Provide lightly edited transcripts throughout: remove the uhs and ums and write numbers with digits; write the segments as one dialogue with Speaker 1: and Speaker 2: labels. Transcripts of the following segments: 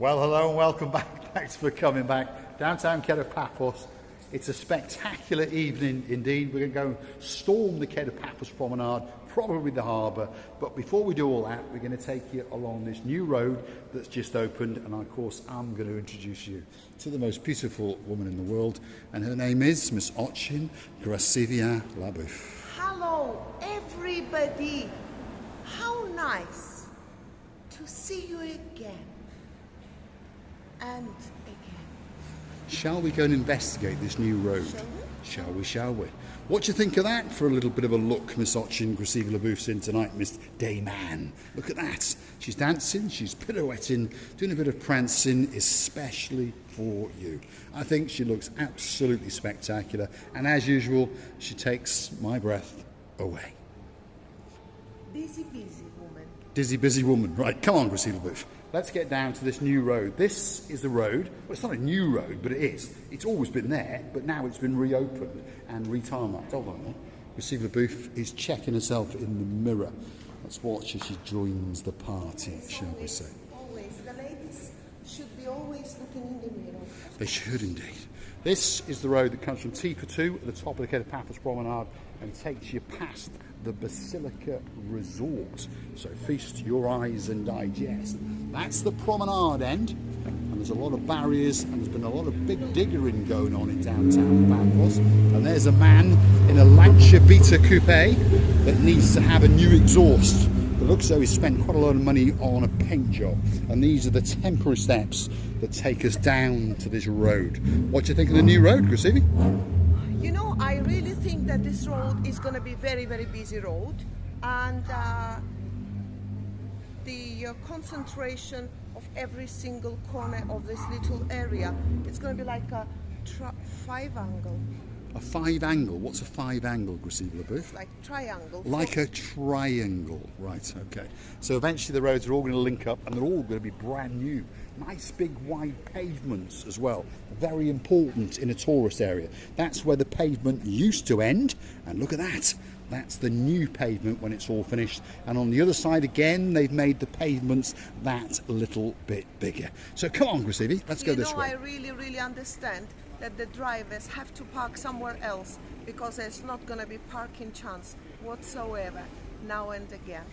Speaker 1: Well, hello and welcome back. Thanks for coming back. Downtown Kato Paphos. It's a spectacular evening indeed. We're going to go storm the Kato Paphos promenade, probably the harbour. But before we do all that, we're going to take you along this new road that's just opened. And of course, I'm going to introduce you to the most beautiful woman in the world. And her name is Miss Ochin Gracivia Labouf.
Speaker 2: Hello, everybody. How nice to see you again. And again.
Speaker 1: Shall we go and investigate this new road? Shall we? What do you think of that for a little bit of a look, Miss Ochin Gracivia Labouf's in tonight, Miss Dayman? Look at that. She's dancing, she's pirouetting, doing a bit of prancing, especially for you. I think she looks absolutely spectacular, and as usual, she takes my breath away.
Speaker 2: Busy woman.
Speaker 1: Dizzy, busy woman. Right, come on, Gracivia Labouf. Let's get down to this new road. This is the road. Well, it's not a new road, but it is. It's always been there, but now it's been reopened and retarmacked. Hold on a minute. Gracivia Labouf is checking herself in the mirror. Let's watch as she joins the party, shall we say.
Speaker 2: Always. The ladies should be always looking in the mirror.
Speaker 1: They should indeed. This is the road that comes from T42 at the top of the Kato Paphos promenade and takes you past the Basilica Resort. So feast your eyes and digest. That's the promenade end, and there's a lot of barriers, and there's been a lot of big diggering going on in downtown Paphos. And there's a man in a Lancia Beta Coupe that needs to have a new exhaust. It looks as though he spent quite a lot of money on a paint job. And these are the temporary steps that take us down to this road. What do you think of the new road, Gracivia?
Speaker 2: You know, I really think that this road is going to be very busy road, and the concentration of every single corner of this little area, it's going to be like a 5-angle.
Speaker 1: A 5-angle? What's a 5-angle, Gracivia Labouf?
Speaker 2: Like triangle.
Speaker 1: Like a triangle, right, okay. So eventually the roads are all going to link up and they're all going to be brand new. Nice big wide pavements as well. Very important in a tourist area. That's where the pavement used to end, and look at that. That's the new pavement when it's all finished. And on the other side again, they've made the pavements that little bit bigger. So come on, Gracivia, let's go this way.
Speaker 2: I really understand that the drivers have to park somewhere else, because there's not going to be parking chance whatsoever now and again.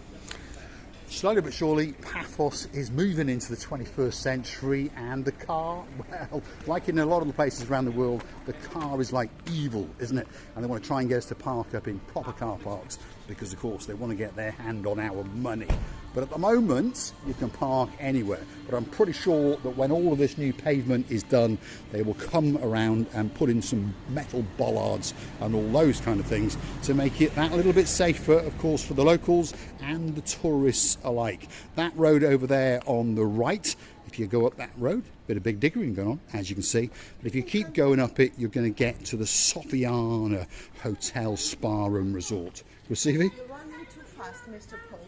Speaker 1: Slowly but surely, Paphos is moving into the 21st century, and the car, well, like in a lot of the places around the world, the car is like evil, isn't it? And they want to try and get us to park up in proper car parks because, of course, they want to get their hand on our money. But at the moment, you can park anywhere. But I'm pretty sure that when all of this new pavement is done, they will come around and put in some metal bollards and all those kind of things to make it that little bit safer, of course, for the locals and the tourists alike. That road over there on the right, if you go up that road, bit of big diggering going on, as you can see. But if you keep going up it, you're going to get to the Sofiana Hotel, Spa and Resort. Gracivia?
Speaker 2: You're running too fast, Mr. Paul.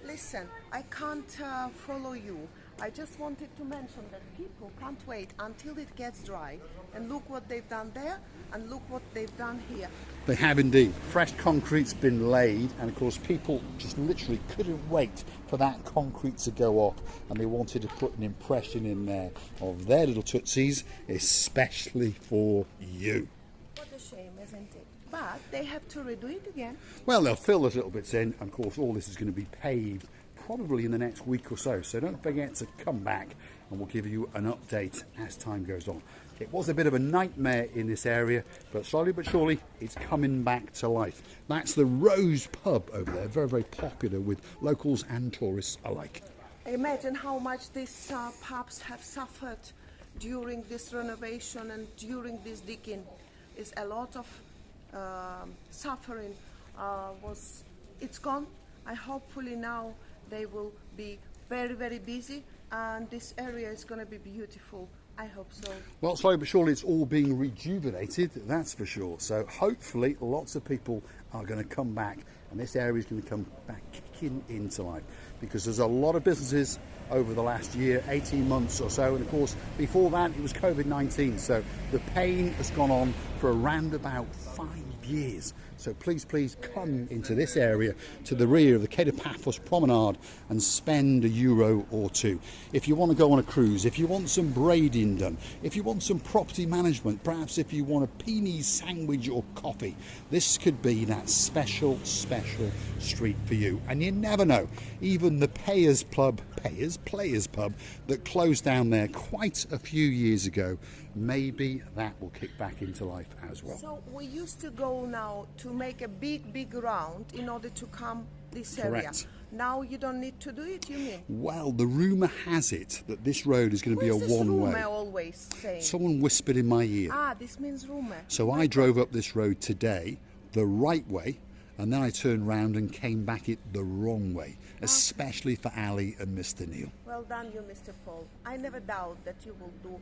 Speaker 2: Listen, I can't follow you. I just wanted to mention that people can't wait until it gets dry. And look what they've done there, and look what they've done here.
Speaker 1: They have indeed. Fresh concrete's been laid, and of course people just literally couldn't wait for that concrete to go up, and they wanted to put an impression in there of their little tootsies, especially for you.
Speaker 2: What a shame, isn't it? But they have to redo it again.
Speaker 1: Well, they'll fill those little bits in, and of course all this is going to be paved probably in the next week or so. So don't forget to come back and we'll give you an update as time goes on. It was a bit of a nightmare in this area, but slowly but surely it's coming back to life. That's the Rose Pub over there, very popular with locals and tourists alike.
Speaker 2: Imagine how much these pubs have suffered during this renovation and during this digging. Is a lot of suffering. It's gone. Hopefully now they will be very busy, and this area is going to be beautiful. I hope so. Well,
Speaker 1: slowly but surely it's all being rejuvenated, that's for sure. So hopefully lots of people are going to come back, and this area is going to come back kicking into life, because there's a lot of businesses over the last year, 18 months or so. And of course, before that, it was COVID-19. So the pain has gone on for around about 5 years. So please, please come into this area to the rear of the Kato Paphos promenade and spend €1 or two. If you want to go on a cruise, if you want some braiding done, if you want some property management, perhaps if you want a peony sandwich or coffee, this could be that special street for you. And you never know, even the Players Pub that closed down there quite a few years ago, maybe that will kick back into life as well.
Speaker 2: So we used to go now to make a big round in order to come this area.
Speaker 1: Correct.
Speaker 2: Now you don't need to do it, you mean?
Speaker 1: Well, the rumour has it that this road is going to be a one-way.
Speaker 2: Rumour always saying?
Speaker 1: Someone whispered in my ear.
Speaker 2: Ah, this means rumour.
Speaker 1: So I drove up this road today the right way, and then I turned round and came back it the wrong way, especially for Ali and Mr. Neil.
Speaker 2: Well done you, Mr. Paul. I never doubt that you will do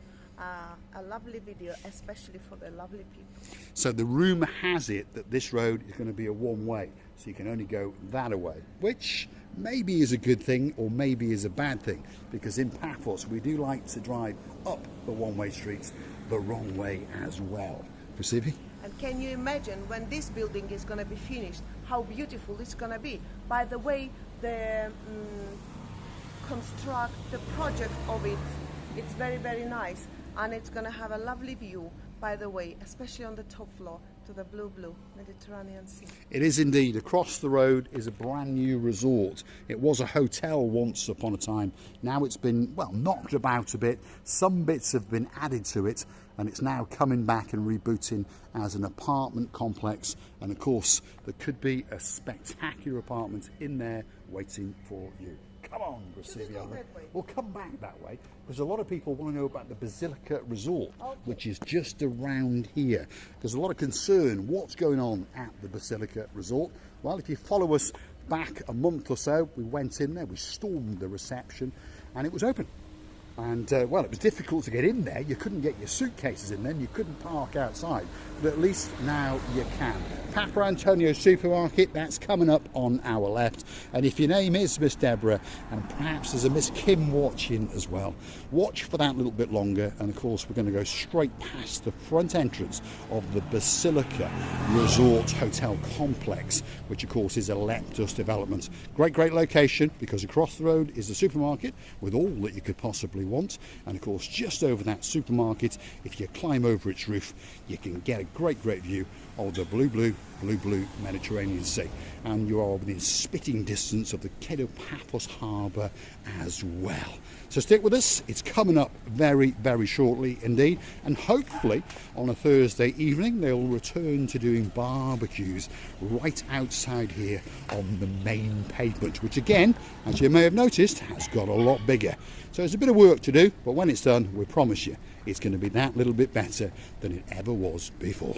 Speaker 2: a lovely video, especially for the lovely people.
Speaker 1: So the rumour has it that this road is going to be a one-way, so you can only go that way, which maybe is a good thing or maybe is a bad thing, because in Paphos we do like to drive up the one-way streets the wrong way as well. Perceiving?
Speaker 2: And can you imagine when this building is going to be finished, how beautiful it's going to be? By the way, the project of it, it's very nice, and it's going to have a lovely view, by the way, especially on the top floor to the blue Mediterranean Sea.
Speaker 1: It is indeed. Across the road is a brand new resort. It was a hotel once upon a time. Now it's been, well, knocked about a bit. Some bits have been added to it, and it's now coming back and rebooting as an apartment complex. And of course, there could be a spectacular apartment in there waiting for you. Come on, Gracivia. We'll come back that way, because a lot of people want to know about the Basilica Resort, which is just around here. There's a lot of concern what's going on at the Basilica Resort. Well, if you follow us back a month or so, we went in there, we stormed the reception, and it was open. And well, it was difficult to get in there. You couldn't get your suitcases in them, you couldn't park outside, but at least now you can. Papa Antonio Supermarket, that's coming up on our left. And if your name is Miss Deborah, and perhaps there's a Miss Kim watching as well, watch for that little bit longer. And of course, we're going to go straight past the front entrance of the Basilica Resort Hotel Complex, which of course is a Leptos development. Great location, because across the road is the supermarket with all that you could possibly want. And of course, just over that supermarket, if you climb over its roof, you can get a great view of the blue Mediterranean Sea, and you are within spitting distance of the Kato Paphos harbour as well. So stick with us, it's coming up very shortly indeed, and hopefully on a Thursday evening they'll return to doing barbecues right outside here on the main pavement, which again, as you may have noticed, has got a lot bigger. So there's a bit of work to do, but when it's done, we promise you it's going to be that little bit better than it ever was before.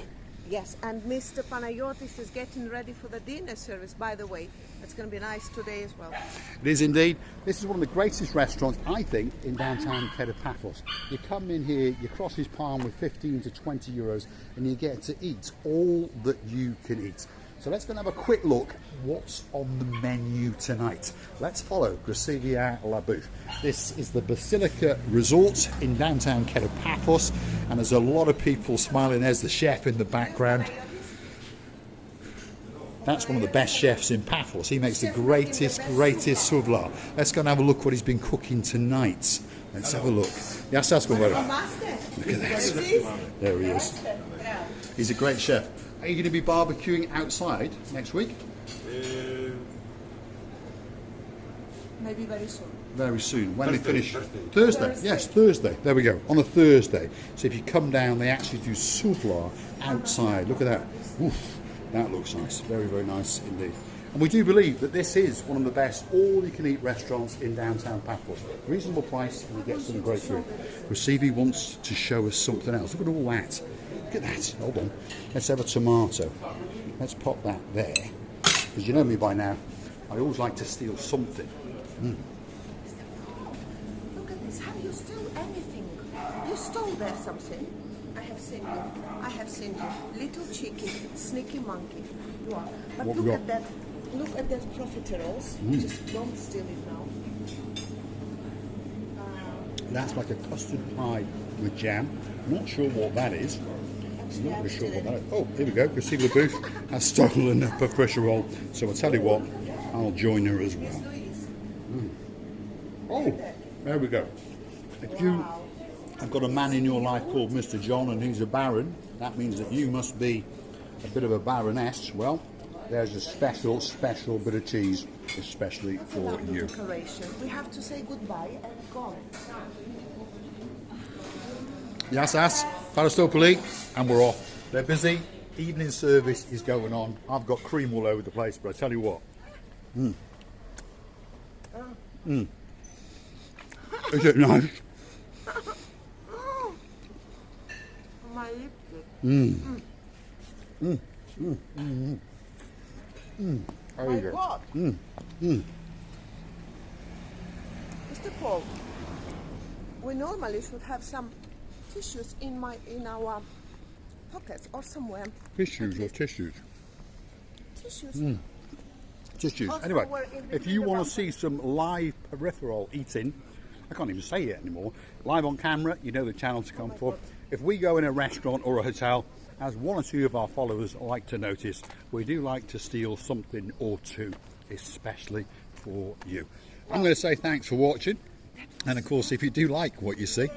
Speaker 2: Yes, and Mr. Panayotis is getting ready for the dinner service, by the way. It's going to be nice today as well.
Speaker 1: It is indeed. This is one of the greatest restaurants, I think, in downtown Kato Paphos. You come in here, you cross his palm with 15 to 20 euros, and you get to eat all that you can eat. So let's go and have a quick look what's on the menu tonight. Let's follow Gracivia Labouf. This is the Basilica Resort in downtown Kato Paphos, and there's a lot of people smiling. There's the chef in the background. That's one of the best chefs in Paphos. He makes the greatest souvlaki. Let's go and have a look what he's been cooking tonight. Let's have a look. Look at that. There he is. He's a great chef. Are you going to be barbecuing outside next week?
Speaker 2: Maybe very soon.
Speaker 1: Very soon. When they finish? Thursday. Yes, Thursday. There we go. On a Thursday. So if you come down, they actually do souvlaki outside. Look at that. Oof, that looks nice. Very nice indeed. And we do believe that this is one of the best all-you-can-eat restaurants in downtown Paphos. Reasonable price, and you get some great food. Rasivi wants to show us something else. Look at all that. Look at that. Hold on. Let's have a tomato. Let's pop that there. Because you know me by now, I always like to steal something.
Speaker 2: Look at this. How you steal anything? You stole there something. I have seen you. Little cheeky, sneaky monkey. You are. But
Speaker 1: What
Speaker 2: look at that. Look at that profiteroles. Just don't steal it now.
Speaker 1: That's like a custard pie with jam. Not sure what that is. Not really sure what that is. Oh, here we go. Basilica Booth has stolen a Paphos roll. So I'll tell you what, I'll join her as well. Oh, there we go. If you have got a man in your life called Mr. John and he's a baron, that means that you must be a bit of a baroness. Well, there's a special bit of cheese, especially for you.
Speaker 2: Decoration. We have to say goodbye and go.
Speaker 1: Yes, Parastopoli, and we're off. They're busy. Evening service is going on. I've got cream all over the place, but I tell you what. Is it nice?
Speaker 2: My lips.
Speaker 1: There you go.
Speaker 2: God. Mr. Paul, we normally should have some tissues in our pockets or somewhere.
Speaker 1: Tissues or tissues?
Speaker 2: Tissues.
Speaker 1: Tissues.
Speaker 2: Also,
Speaker 1: Anyway,
Speaker 2: we're in
Speaker 1: if you
Speaker 2: the
Speaker 1: want to
Speaker 2: mountain.
Speaker 1: see some live peripheral eating, I can't even say it anymore, live on camera, you know the channel to come for. If we go in a restaurant or a hotel, as one or two of our followers like to notice, we do like to steal something or two, especially for you. I'm going to say thanks for watching. And of course, if you do like what you see,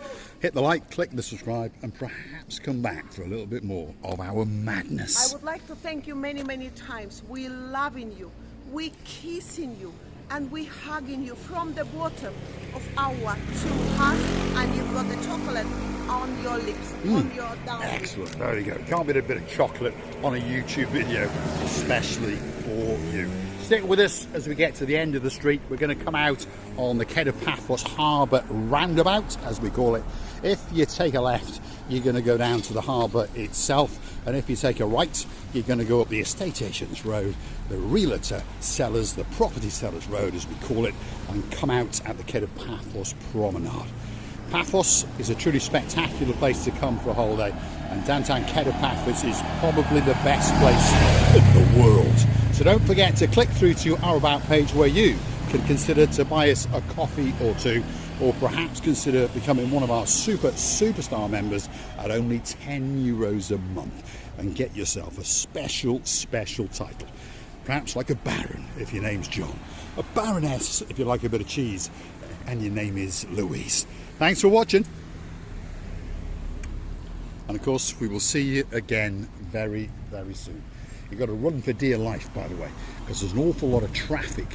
Speaker 1: hit the like, click the subscribe, and perhaps come back for a little bit more of our madness.
Speaker 2: I would like to thank you many times. We loving you, we kissing you, and we hugging you from the bottom of our two hearts. And you've got the chocolate on your lips, on your down.
Speaker 1: Excellent, there you go. Can't beat a bit of chocolate on a YouTube video, especially for you. Stick with us as we get to the end of the street. We're going to come out on the Kato Paphos Harbour roundabout, as we call it. If you take a left, you're going to go down to the harbour itself, and if you take a right, you're going to go up the estate agents road, the realtor sellers, the property sellers road, as we call it, and come out at the Kato Paphos promenade. Paphos is a truly spectacular place to come for a holiday, and downtown Kato Paphos is probably the best place in the world. So don't forget to click through to our About page, where you can consider to buy us a coffee or two, or perhaps consider becoming one of our superstar members at only €10 a month, and get yourself a special title. Perhaps like a baron if your name's John, a baroness if you like a bit of cheese and your name is Louise. Thanks for watching, and of course we will see you again very soon. You've got to run for dear life, by the way, because there's an awful lot of traffic,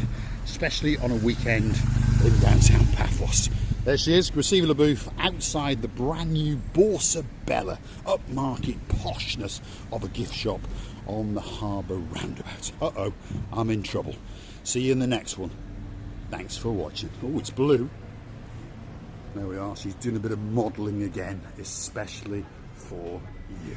Speaker 1: especially on a weekend in downtown Paphos. There she is, receiving a booth outside the brand new Borsa Bella upmarket poshness of a gift shop on the harbour roundabout. Uh-oh, I'm in trouble. See you in the next one. Thanks for watching. Oh, it's blue. There we are, she's doing a bit of modelling again, especially for you.